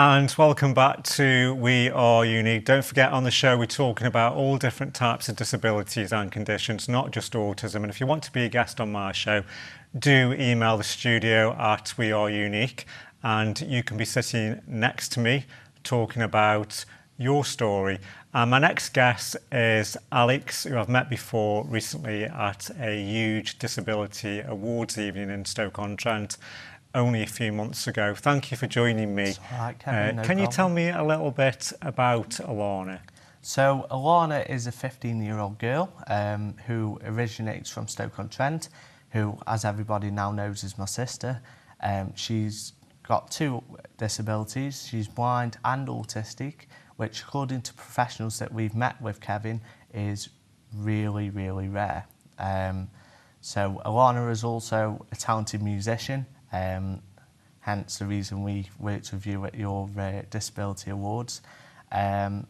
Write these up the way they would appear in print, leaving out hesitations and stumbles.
And welcome back to We Are Unique. Don't forget, on the show we're talking about all different types of disabilities and conditions, not just autism. And if you want to be a guest on my show, do email the studio at We Are Unique, and you can be sitting next to me talking about your story. My next guest is Alex, who I've met before recently at a huge disability awards evening in Stoke-on-Trent only a few months ago. Thank you for joining me. It's all right, Kevin, no Can you problem. tell me a little bit about Alana? So Alana is a 15-year-old girl who originates from Stoke-on-Trent, who, as everybody now knows, is my sister. She's got two disabilities. She's blind and autistic, which, according to professionals that we've met with, Kevin, is really, really rare. So Alana is also a talented musician, hence the reason we worked with you at your Disability Awards. And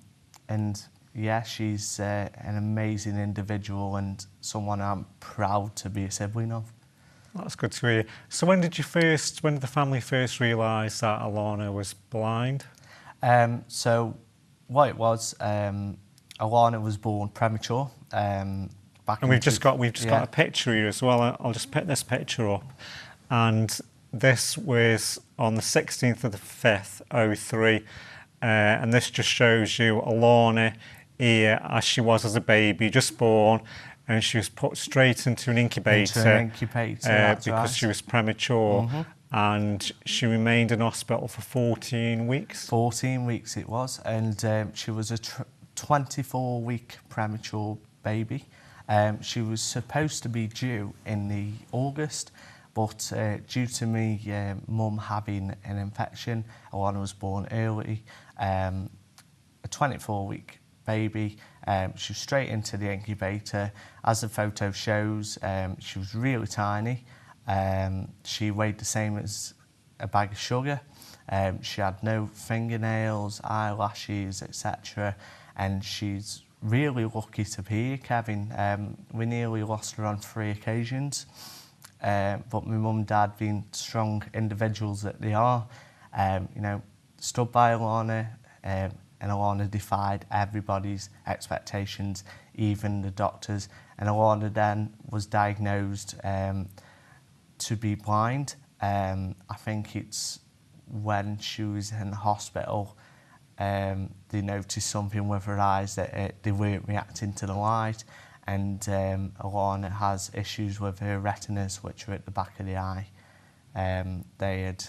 yeah, she's an amazing individual and someone I'm proud to be a sibling of. That's good to hear. So when did the family first realise that Alana was blind? So what it was, Alana was born premature. And we've just got a picture here as well. I'll just pick this picture up. And this was on the 16th of the 5th, 03. And this just shows you Alana here as she was as a baby, just born. And she was put straight into an incubator, because she was premature. Mm-hmm. And she remained in hospital for 14 weeks. 14 weeks it was. And she was a 24-week premature baby. She was supposed to be due in the August, but due to me mum having an infection, Alana was born early. A 24-week baby. She was straight into the incubator. As the photo shows, she was really tiny. She weighed the same as a bag of sugar. She had no fingernails, eyelashes, etc. And she's really lucky to be here, Kevin. We nearly lost her on 3 occasions. But my mum and dad, being strong individuals that they are, stood by Alana, and Alana defied everybody's expectations, even the doctors. And Alana then was diagnosed to be blind. I think it's when she was in the hospital, they noticed something with her eyes, that they weren't reacting to the light. And Alana has issues with her retinas, which are at the back of the eye. They had,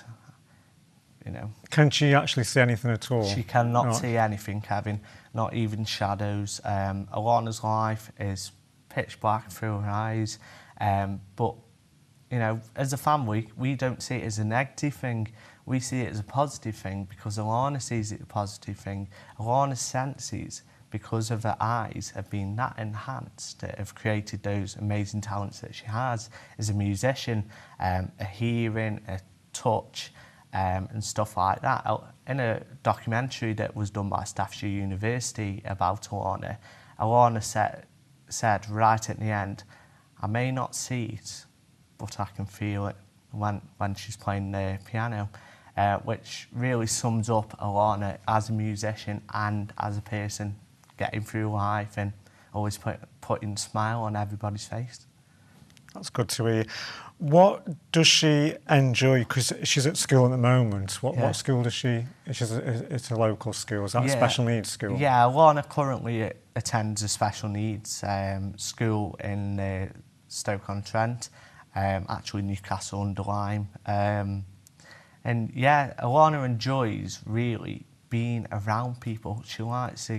Can she actually see anything at all? She cannot see anything, Kevin, not even shadows. Alana's life is pitch black through her eyes. But, as a family, we don't see it as a negative thing. We see it as a positive thing because Alana sees it as a positive thing. Alana's senses, because of her eyes, have been that enhanced, that have created those amazing talents that she has as a musician, a hearing, a touch, and stuff like that. In a documentary that was done by Staffordshire University about Alana, Alana said right at the end, "I may not see it, but I can feel it," when she's playing the piano, which really sums up Alana as a musician and as a person, getting through life and always putting a smile on everybody's face. That's good to hear. What does she enjoy? Because she's at school at the moment. What school does she? It's a local school. Is that a special needs school? Yeah, Alana currently attends a special needs school in Stoke-on-Trent, actually Newcastle under Lyme. And yeah, Alana enjoys really being around people. She likes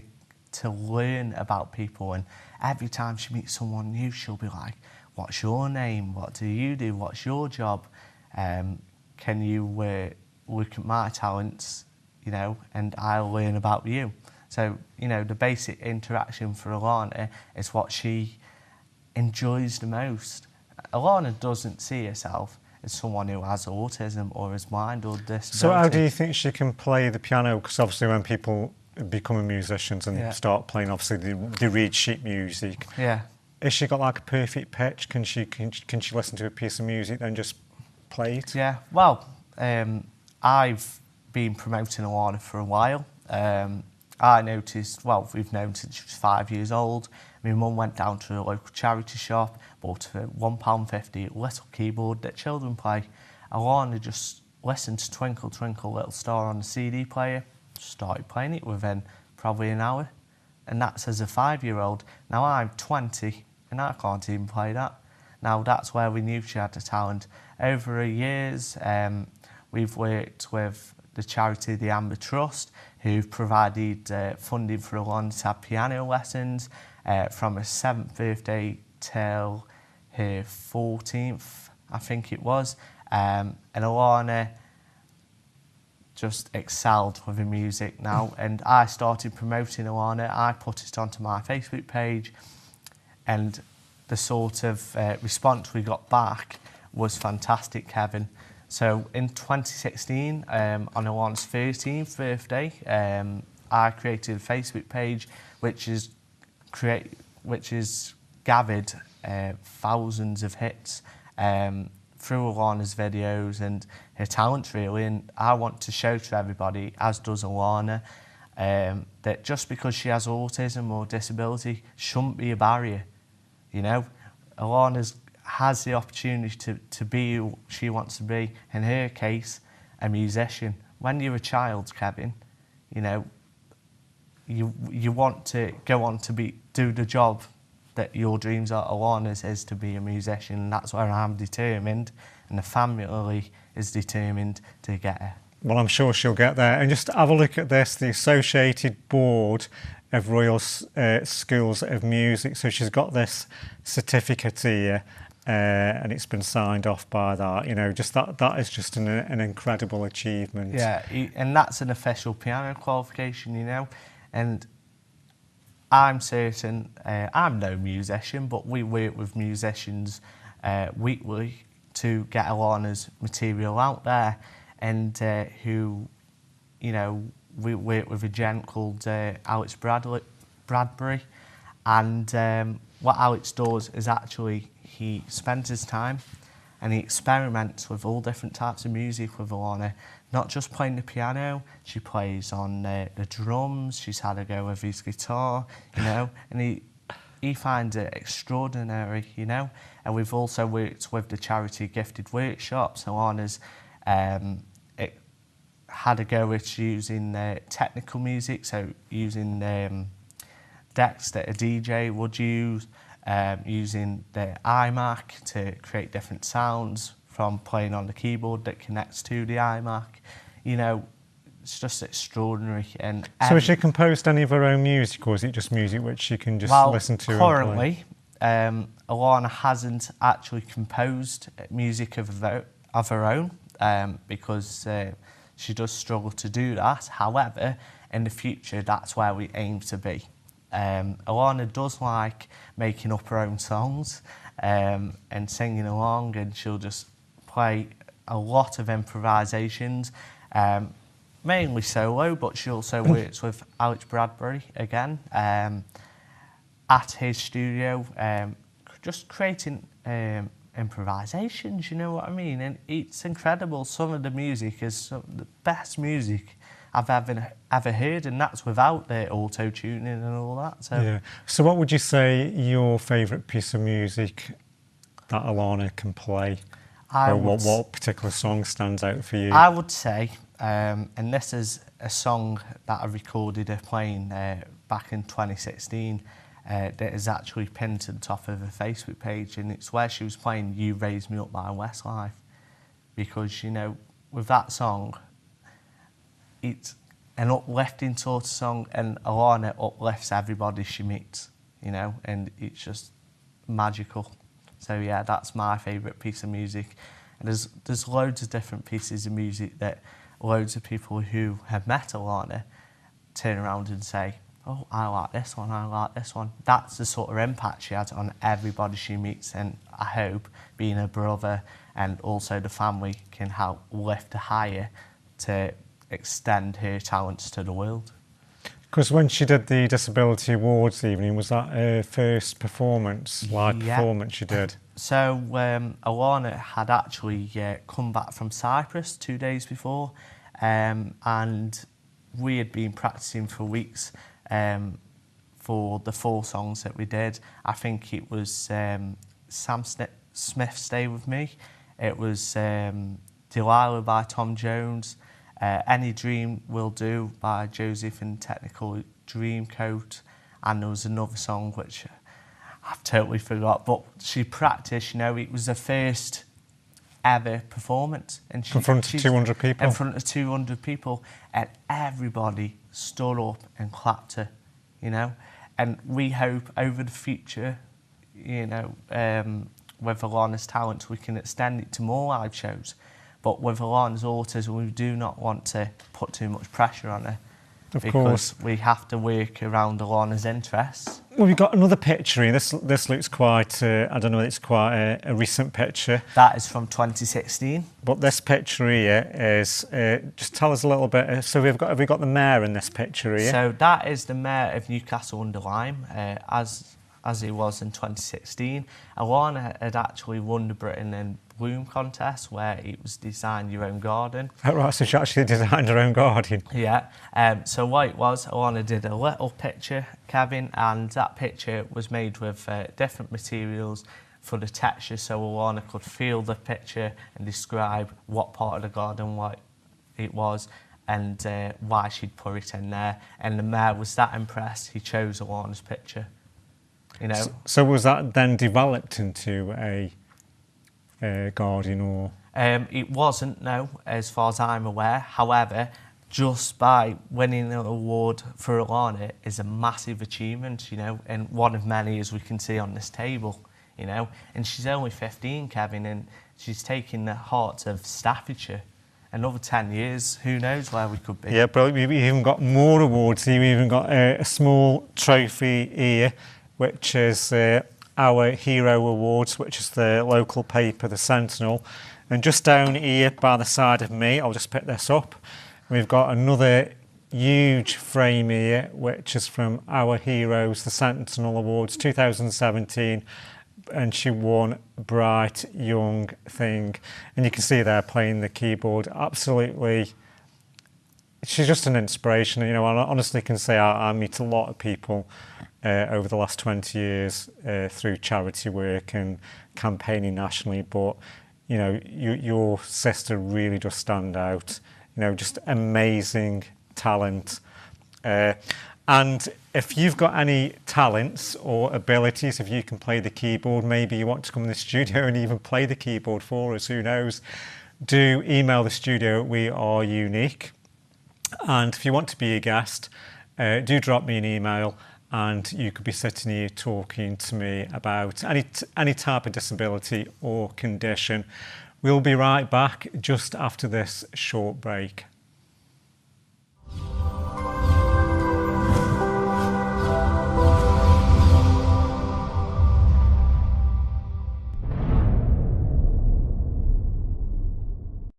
to learn about people, and every time she meets someone new, she'll be like, "What's your name? What do you do? What's your job? Can you look at my talents, and I'll learn about you." So, the basic interaction for Alana is what she enjoys the most. Alana doesn't see herself as someone who has autism or is blind or disability. So how do you think she can play the piano? Because obviously when people become musicians and start playing, obviously they read sheet music. Yeah. Has she got like a perfect pitch? Can she listen to a piece of music and just play it? Yeah. Well, I've been promoting Alana for a while. I noticed, well, we've known since she was 5 years old. My mum went down to a local charity shop, bought a £1.50 little keyboard that children play. Alana just listened to Twinkle Twinkle Little Star on the CD player, started playing it within probably an hour. And that's as a 5-year-old. Now I'm 20 and I can't even play that. Now that's where we knew she had the talent. Over the years, we've worked with the charity, the Amber Trust, who've provided funding for Alana to have piano lessons from her 7th birthday till her 14th, I think it was. And Alana just excelled with the music now. And I started promoting Alana. I put it onto my Facebook page, and the sort of response we got back was fantastic, Kevin. So in 2016, on Alana's 13th birthday, I created a Facebook page which is gathered thousands of hits through Alana's videos and her talent, really. And I want to show to everybody, as does Alana, that just because she has autism or disability shouldn't be a barrier. You know, Alana has the opportunity to be who she wants to be. In her case, a musician. When you're a child, Kevin, you know, you want to go on to do the job that your dreams are. Alana's is to be a musician, and that's where I'm determined, and the family is determined to get her. Well, I'm sure she'll get there. And just have a look at this, the Associated Board of Royal Schools of Music. So she's got this certificate here, and it's been signed off by that. You know, just that is just an incredible achievement. Yeah, and that's an official piano qualification, you know. And I'm certain, I'm no musician, but we work with musicians weekly to get Alana's material out there, and who, you know, we work with a gent called Alex Bradbury, and what Alex does is actually he spends his time and he experiments with all different types of music with Alana, not just playing the piano. She plays on the drums, she's had a go with his guitar, you know, and he finds it extraordinary, you know. And we've also worked with the charity Gifted Workshops. Alana's had a go at using technical music, so using decks that a DJ would use, using the iMac to create different sounds from playing on the keyboard that connects to the iMac. You know, it's just extraordinary. And so has she composed any of her own music, or is it just music which she can just listen to? Currently, Alana hasn't actually composed music of her own because she does struggle to do that. However, in the future, that's where we aim to be. Alana does like making up her own songs and singing along, and she'll just play a lot of improvisations, mainly solo, but she also works with Alex Bradbury again at his studio, just creating improvisations, you know what I mean? And it's incredible. Some of the music is some of the best music I've ever heard, and that's without the auto-tuning and all that. So. Yeah. So what would you say your favourite piece of music that Alana can play? Or what particular song stands out for you? I would say, and this is a song that I recorded her playing back in 2016, that is actually pinned to the top of her Facebook page, and it's where she was playing You Raise Me Up by Westlife. Because, you know, with that song, it's an uplifting sort of song, and Alana uplifts everybody she meets, you know, and it's just magical. So yeah, that's my favourite piece of music. And there's loads of different pieces of music that loads of people who have met Alana turn around and say, oh, I like this one, I like this one. That's the sort of impact she has on everybody she meets, and I hope being a brother and also the family can help lift her higher to extend her talents to the world. Because when she did the Disability Awards evening, was that her first performance, live performance she did? So Alana had actually come back from Cyprus 2 days before, and we had been practicing for weeks for the 4 songs that we did. I think it was Sam Smith, Stay With Me. It was Delilah by Tom Jones. Any Dream Will Do by Joseph and Technical Dreamcoat. And there was another song which I've totally forgot, but she practiced, you know, it was the first ever performance. And in front of 200 people? In front of 200 people, and everybody stood up and clapped her, you know. And we hope over the future, you know, with Alana's talents, we can extend it to more live shows. But with Alana's autism, we do not want to put too much pressure on her. Of because course. We have to work around Alana's interests. Well, we've got another picture here. This looks quite, I don't know, it's quite a recent picture. That is from 2016. But this picture here is, just tell us a little bit. So have we got the mayor in this picture here? So that is the mayor of Newcastle under Lyme, as he was in 2016. Alana had actually won the Britain in Bloom contest, where it was Design Your Own Garden. Oh, right, so she actually designed her own garden. Yeah. So what it was, Alana did a little picture, Kevin, and that picture was made with different materials for the texture, so Alana could feel the picture and describe what part of the garden it was and why she'd put it in there. And the mayor was that impressed, he chose Alana's picture. You know. So was that then developed into a garden, or? It wasn't, no, as far as I'm aware. However, just by winning an award for Alana is a massive achievement, you know, and one of many, as we can see on this table, you know. And she's only 15, Kevin, and she's taking the heart of Staffordshire. Another 10 years, who knows where we could be. Yeah, brilliant. We've even got more awards here. We've even got a small trophy here, which is our Hero Awards, which is the local paper, the Sentinel. And just down here by the side of me, I'll just pick this up, we've got another huge frame here, which is from Our Heroes, the Sentinel Awards 2017, and she won Bright Young Thing. And you can see there playing the keyboard, absolutely. She's just an inspiration. You know, I honestly can say I meet a lot of people over the last 20 years through charity work and campaigning nationally, but you know, your sister really does stand out. You know, just amazing talent. And if you've got any talents or abilities, if you can play the keyboard, maybe you want to come in the studio and even play the keyboard for us, who knows, do email the studio. We are unique. And if you want to be a guest, do drop me an email, and you could be sitting here talking to me about any type of disability or condition. We'll be right back just after this short break.